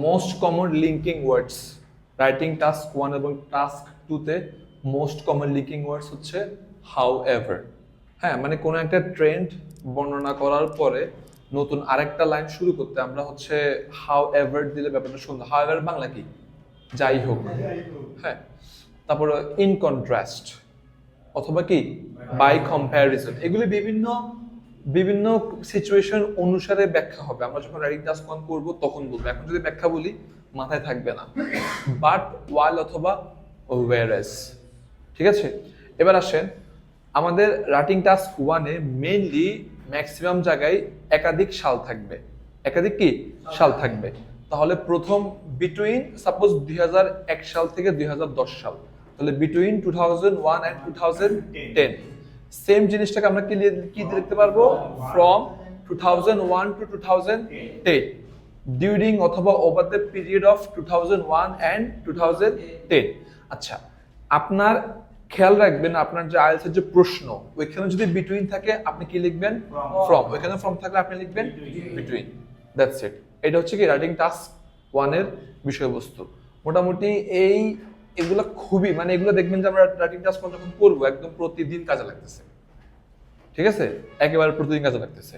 Most common linking ওয়ার্ডস writing task 1 এবং task 2 তে most common linking ওয়ার্ডস হচ্ছে হাউ এভার। হ্যাঁ, মানে কোনো একটা ট্রেন্ড বর্ণনা করার পরে নতুন আরেকটা লাইন শুরু করতে আমরা হচ্ছে হাউ এভার দিলে ব্যাপারটা সুন্দর। হাউ এভার বাংলা কি? যাই হোক। হ্যাঁ, তারপরে ইন কন্ট্রাস্ট অথবা কি বাই কম্প্যারিজন, এগুলি বিভিন্ন বিভিন্ন সিচুয়েশন অনুসারে ব্যাখ্যা হবে। আমরা যখন রাইটিং টাস্ক 1 করব তখন বলবো, এখন যদি ব্যাখ্যা বলি মাথায় থাকবে না। বাট, ওয়াইল অথবা ওয়্যারএস। ঠিক আছে, এবার আসেন আমাদের রাইটিং টাস্ক 1 এ মেইনলি ম্যাক্সিমাম জায়গায় একাধিক সাল থাকবে। একাধিক কি সাল থাকবে? তাহলে প্রথম বিটুইন সাপোজ 2001 সাল থেকে 2010 সাল, তাহলে বিটুইন 2001 এন্ড 2010। সেম জিনিসটাকে আমরা কি লিখতে পারবো? ফ্রম 2001 টু 2010, ডিউরিং অথবা over the period of 2001 and 2010। আচ্ছা, আপনার খেয়াল রাখবেন আপনার যে আইএলটিএস এর যে প্রশ্ন ওইখানে যদি বিটুইন থাকে আপনি কি লিখবেন? ফ্রম। ওইখানে ফ্রম থাকলে আপনি লিখবেন বিটুইন। That's it. এটা হচ্ছে কি রাইটিং টাস্ক 1 এর বিষয়বস্তু। মোটামুটি এগুলো খুবই, মানে এগুলো দেখবেন যে আমরা রাইটিং টাস্ক যখন করবো একদম প্রতিদিন কাজে লাগতেছে। ঠিক আছে, একেবারে প্রতিদিন কাজে লাগতেছে।